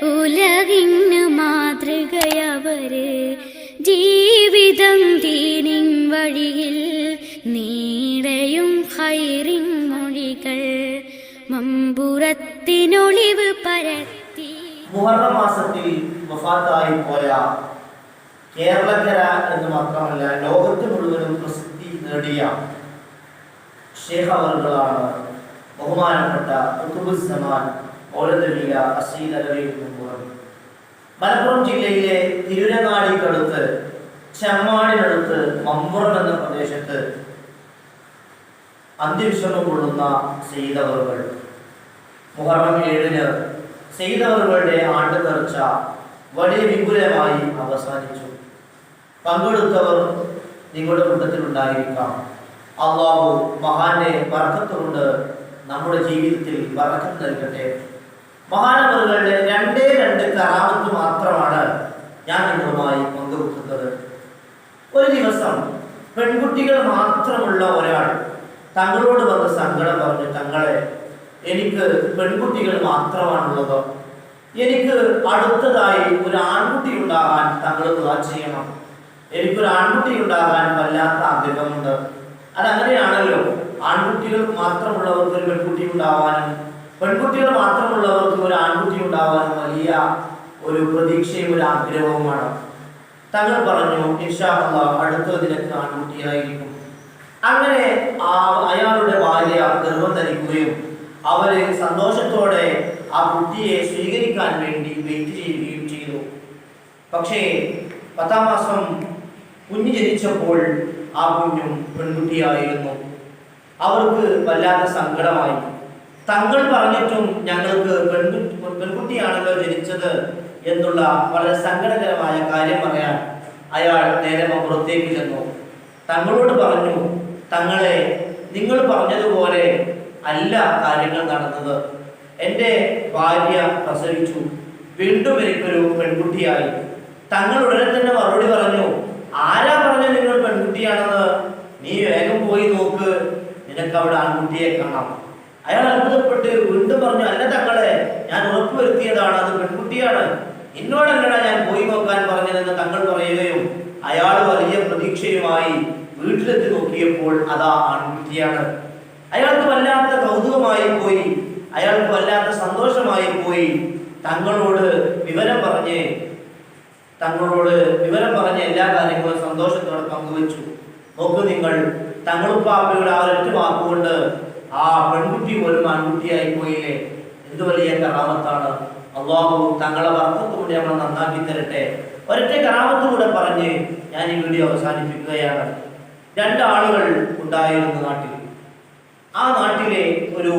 ഉലകിന് മാതൃകയവര്, ജീവിതം ദീനിൻ വഴിയിൽ നീടയും ഖൈറിൻ മൊഴികൾ മമ്പുറത്തിനൊളിവ് പരത്തി. മുഹറം മാസത്തിൽ വഫാത്തായി പോയ കേരളക്കര എന്ന് മാത്രമല്ല ലോകത്ത് മുഴുവനും പ്രസിദ്ധി നേടിയ ഷേഖ് അവറുകളാണ് ബഹുമാനപ്പെട്ട ഖുതുബുസ്സമാൻ മൗലവിയ അസീൽ അലവി മുഹമ്മദ്. മലപ്പുറം ജില്ലയിലെ തിരുരങ്ങാടിക്കടുത്ത് ചെമ്മാടിനടുത്ത് മമ്പുറം എന്ന പ്രദേശത്ത് അന്ത്യവിശ്രമം കൊള്ളുന്ന സയ്യിദ് അവറുകൾ മുഹറം 7-ന് സയ്യിദ് അവറുകളുടെ ആണ്ട് നേർച്ച വലിയ വിപുലമായി അവസാനിച്ചു. പങ്കെടുത്തവർ നിങ്ങളുടെ കൂട്ടത്തിൽ ഉണ്ടായിരിക്കാം. അല്ലാഹു മഹാന്റെ ബർക്കത്ത് കൊണ്ട് നമ്മുടെ ജീവിതത്തിൽ ബർക്കത്ത് നൽകട്ടെ. മഹാനവറുകളുടെ 2 കറാമത്ത് മാത്രമാണ് ഞാൻ നിങ്ങളുമായി പങ്കുവെക്കുന്നത്. ഒരു ദിവസം പെൺകുട്ടികൾ മാത്രമുള്ള ഒരാൾ തങ്ങളോട് വന്ന് സങ്കടം പറഞ്ഞു, തങ്ങളെ, എനിക്ക് പെൺകുട്ടികൾ മാത്രമാണുള്ളത്, എനിക്ക് അടുത്തതായി ഒരു ആൺകുട്ടി ഉണ്ടാകാൻ തങ്ങൾ ദുആ ചെയ്യണം. എനിക്കൊരു ആൺകുട്ടി ഉണ്ടാകാൻ വല്ലാത്ത ആഗ്രഹമുണ്ട്. അതങ്ങനെയാണല്ലോ, ആൺകുട്ടികൾ മാത്രമുള്ളവർക്ക് ഒരു പെൺകുട്ടി ഉണ്ടാവാനും പെൺകുട്ടികൾ മാത്രമുള്ളവർക്ക് ഒരു ആൺകുട്ടി ഉണ്ടാവാനും വലിയ ഒരു പ്രതീക്ഷയും ഒരു ആഗ്രഹവുമാണ്. തങ്ങൾ പറഞ്ഞു, ഇൻഷാ അല്ലാഹ് അടുത്ത നിനക്ക് ആൺകുട്ടിയായിരിക്കും. അങ്ങനെ അയാളുടെ ഭാര്യ ഗർഭം ധരിക്കുകയും അവര് സന്തോഷത്തോടെ ആ കുട്ടിയെ സ്വീകരിക്കാൻ വേണ്ടി വെയിറ്റ് ചെയ്യുകയും ചെയ്തു. പക്ഷേ 10-ാം മാസം കുഞ്ഞ് ജനിച്ചപ്പോൾ ആ കുഞ്ഞും പെൺകുട്ടിയായിരുന്നു. അവർക്ക് വല്ലാത്ത സങ്കടമായി. തങ്ങൾ പറഞ്ഞിട്ടും ഞങ്ങൾക്ക് പെൺകുട്ടിയാണല്ലോ ജനിച്ചത് എന്നുള്ള വളരെ സങ്കടകരമായ കാര്യം പറയാൻ അയാൾ നേരെ പുറത്തേക്ക് ചെന്നു. തങ്ങളോട് പറഞ്ഞു, തങ്ങളെ, നിങ്ങൾ പറഞ്ഞതുപോലെ അല്ല കാര്യങ്ങൾ നടന്നത്. എൻ്റെ ഭാര്യ പ്രസവിച്ചു, വീണ്ടും എനിക്കൊരു പെൺകുട്ടിയായി. തങ്ങൾ ഉടനെ തന്നെ മറുപടി പറഞ്ഞു, ആരാ പറഞ്ഞു നിങ്ങൾ പെൺകുട്ടിയാണെന്ന്? നീ വേഗം പോയി നോക്ക്, നിനക്ക് അവിടെ ആൺകുട്ടിയെ കാണാം. അയാൾ അത്ഭുതപ്പെട്ട് വീണ്ടും പറഞ്ഞു, അല്ല തങ്ങളെ, ഞാൻ ഉറപ്പുവരുത്തിയതാണ്, അത് പെൺകുട്ടിയാണ്, എന്നോടല്ലടാ ഞാൻ പോയി നോക്കാൻ പറഞ്ഞതെന്ന് തങ്ങൾ പറയുകയും അയാൾ വലിയ പ്രതീക്ഷയുമായി വീട്ടിലെത്തി നോക്കിയപ്പോൾ അതാ ആൺകുട്ടിയാണ്. അയാൾക്ക് വല്ലാത്ത കൗതുകമായി പോയി, അയാൾക്ക് വല്ലാത്ത സന്തോഷമായി പോയി. തങ്ങളോട് വിവരം പറഞ്ഞ് എല്ലാ കാര്യങ്ങളും സന്തോഷത്തോടെ പങ്കുവച്ചു. നോക്കൂ നിങ്ങൾ, തങ്ങളുപ്പാപ്പയുടെ ആ ഒരൊറ്റ വാക്കുകൊണ്ട് ആ പെൺകുട്ടി പോലും ആൺകുട്ടിയായി പോയില്ലേ. എന്ത് വലിയ കറാമത്താണ്. അല്ലാഹു തങ്ങളെ ബർക്കത്ത് കൊണ്ട് നമ്മൾ നന്നാക്കി തരട്ടെ. ഒരൊറ്റ കറാമത്ത് കൂടെ പറഞ്ഞ് ഞാൻ ഈ വീഡിയോ അവസാനിപ്പിക്കുകയാണ്. 2 ആളുകൾ ഉണ്ടായിരുന്നു നാട്ടിൽ. ആ നാട്ടിലെ ഒരു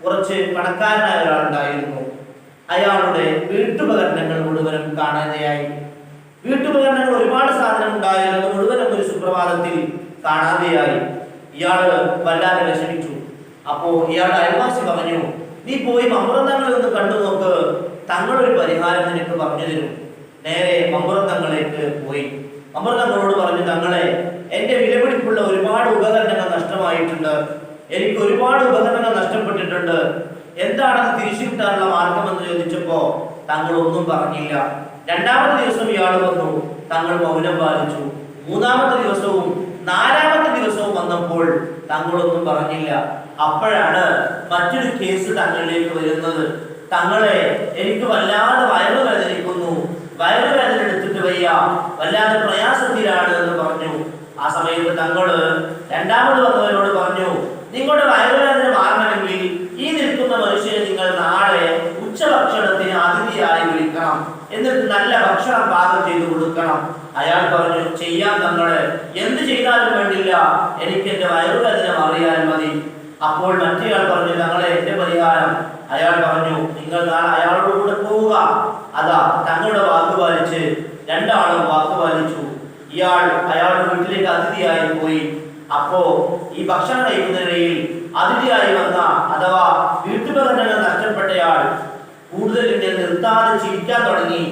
കുറച്ച് പണക്കാരനായ ഒരാളുണ്ടായിരുന്നു. അയാളുടെ വീട്ടുപകരണങ്ങൾ മുഴുവനും കാണാതെയായി. വീട്ടുപകരണങ്ങൾ ഒരുപാട് സാധനം ഉണ്ടായിരുന്നു, മുഴുവനും ഒരു സുപ്രഭാതത്തിൽ കാണാതെയായി. ഇയാള് വല്ലാതെ വിഷമിച്ചു. അപ്പോ ഇയാളുടെ അയൽവാസി പറഞ്ഞു, നീ പോയി മമ്പുറം തങ്ങളെ ഒന്ന് കണ്ടു നോക്ക്, തങ്ങളൊരു പരിഹാരം നിനക്ക് പറഞ്ഞു തരും. നേരെ മമ്പുറം തങ്ങളിലേക്ക് പോയി. മമ്പുറം തങ്ങളോട് പറഞ്ഞു, തങ്ങളെ, എന്റെ വിലപിടിപ്പുള്ള ഒരുപാട് ഉപകരണങ്ങൾ നഷ്ടമായിട്ടുണ്ട്, എനിക്ക് ഒരുപാട് ഉപകരണങ്ങൾ നഷ്ടപ്പെട്ടിട്ടുണ്ട്, എന്താണത് തിരിച്ചു കിട്ടാനുള്ള മാർഗമെന്ന് ചോദിച്ചപ്പോ തങ്ങൾ ഒന്നും പറഞ്ഞില്ല. 2ാമത്തെ ദിവസം ഇയാൾ വന്നു, തങ്ങൾ മൗനം പാലിച്ചു. 3ാമത്തെ ദിവസവും 4ാമത്തെ ദിവസവും വന്നപ്പോൾ തങ്ങളൊന്നും പറഞ്ഞില്ല. അപ്പോഴാണ് മറ്റൊരു കേസ് തങ്ങളിലേക്ക് വരുന്നത്. തങ്ങളെ, എനിക്ക് വല്ലാതെ വയറുവേദനിക്കുന്നു, വയറുവേദന എടുത്തിട്ട് വയ്യ, വല്ലാതെ പ്രയാസത്തിലാണ് എന്ന് പറഞ്ഞു. ആ സമയത്ത് തങ്ങള് 2ാമത് വന്നവരോട് പറഞ്ഞു, നിങ്ങളുടെ വയറുവേദന മാറണമെങ്കിൽ ഈ നിൽക്കുന്ന മനുഷ്യനെ നിങ്ങൾ നാളെ ഉച്ചഭക്ഷണത്തിന് അതിഥിയായി വിളിക്കണം, എന്നിട്ട് നല്ല ഭക്ഷണം പാകം ചെയ്തു കൊടുക്കണം. അയാൾ പറഞ്ഞു, ചെയ്യാൻ തങ്ങളെ, എന്ത് ചെയ്താലും വേണ്ടില്ല, എനിക്ക് എന്റെ വയറുവേദന മാറിയാൽ മതി. അപ്പോൾ മറ്റേയാൾ പറഞ്ഞു, തങ്ങളെ, എന്റെ പരിഹാരം. അയാൾ പറഞ്ഞു, നിങ്ങൾ നാളെ അയാളോട് കൂടെ പോവുക. അതാ തങ്ങളുടെ വാക്ക് പാലിച്ച് 2 ആളും വാക്ക് പാലിച്ചു. ഇയാൾ അയാളുടെ വീട്ടിലേക്ക് അതിഥിയായി പോയി. അപ്പോ ഈ ഭക്ഷണം കഴിക്കുന്നതിനിടയിൽ അതിഥിയായി വന്ന അഥവാ വീട്ടുപകരണങ്ങൾ നഷ്ടപ്പെട്ടയാൾ കൂടുതൽ നിർത്താതെ ചിരിക്കാൻ തുടങ്ങി.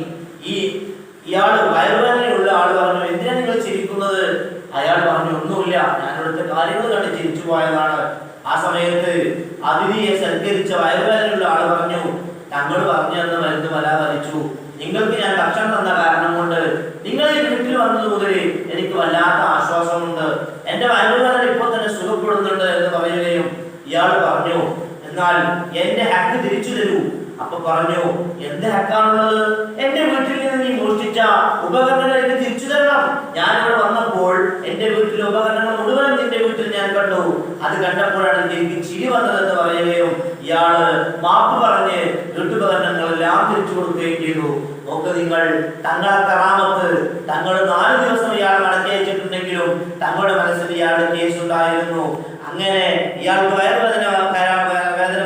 ഇയാള് വയറുവേദനയുള്ള ആള് പറഞ്ഞു, എന്തിനാ നിങ്ങൾ ചിരിക്കുന്നത്? അയാൾ പറഞ്ഞു, ഒന്നുമില്ല, ഞാൻ ഇവിടുത്തെ കാര്യങ്ങൾ കണ്ട് ചിരിച്ചു പോയതാണ്. ആ സമയത്ത് അതിഥിയെ സൽക്കരിച്ച വയറുവേദനയുള്ള ആള് പറഞ്ഞു, തങ്ങൾ പറഞ്ഞു തന്ന മരുന്ന് വലിച്ചു, നിങ്ങൾക്ക് ഞാൻ ഭക്ഷണം തന്ന കാരണം കൊണ്ട് നിങ്ങൾ ഈ വീട്ടിൽ വന്നത് മുതൽ എനിക്ക് വല്ലാത്ത ആശ്വാസമുണ്ട്, എന്റെ വയറുവേദന ഇപ്പോൾ തന്നെ സുഖപ്പെടുന്നുണ്ട് എന്ന് പറയുകയും ഇയാൾ പറഞ്ഞു, എന്നാൽ എന്റെ ഹക്ക് തിരിച്ചു തരൂ. അപ്പൊ പറഞ്ഞു, എന്ത് ഹക്കാണുള്ളത്? എന്റെ വീട്ടിൽ നിന്ന് നീ മോഷ്ടിച്ച ഉപകരണങ്ങൾ എനിക്ക് തിരിച്ചു തരണം. ഞാനിവിടെ വന്നപ്പോൾ എന്റെ വീട്ടിലെ ഉപകരണങ്ങൾ മുഴുവൻ നിന്റെ വീട്ടിൽ ഞാൻ കണ്ടു. അത് കണ്ടപ്പോഴാണ് എനിക്ക് ചിരി വന്നതെന്ന് പറയുകയും ഇയാള് മാപ്പ് പറഞ്ഞ് വീട്ടുപകരണങ്ങളെല്ലാം തിരിച്ചു കൊടുക്കുകയും ചെയ്തു. നോക്ക് നിങ്ങൾ, തങ്ങളെ കറാമത്ത്, തങ്ങൾ 4 ദിവസം ഇയാൾ മടക്കി അയച്ചിട്ടുണ്ടെങ്കിലും തങ്ങളുടെ മനസ്സിൽ ഇയാളുടെ കേസ് ഉണ്ടായിരുന്നു. അങ്ങനെ ഇയാൾക്ക് വയറുവേദന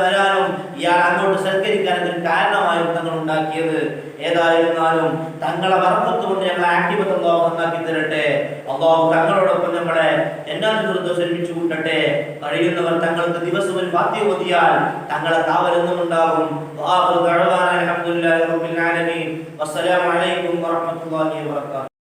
വരാനും ഇയാൾ അങ്ങോട്ട് സൽക്കരിക്കാനും കാരണമായിരുന്നു തങ്ങൾ ഉണ്ടാക്കിയത്. ഏതായിരുന്നാലും തങ്ങളെ വർക്കത്ത് കൊണ്ട് ഞങ്ങളെ ആക്ടിവത്ത് അല്ലാഹു നന്നാക്കി തരട്ടെ. അല്ലാഹു തങ്ങളോടൊപ്പം നമ്മളെ ജന്നാത്തുൽ ഒരുമിച്ച് കൂട്ടട്ടെ. കഴിയുന്നവർ തങ്ങൾക്ക് ദിവസം ഒരു ഫാത്തിഹ ഓതിയാൽ തങ്ങളെ കാവലെന്നും ഉണ്ടാകും. അൽഹംദുലില്ലാഹി റബ്ബിൽ ആലമീൻ. വസ്സലാമു അലൈക്കും വറഹ്മത്തുള്ളാഹി വബറകാതുഹു.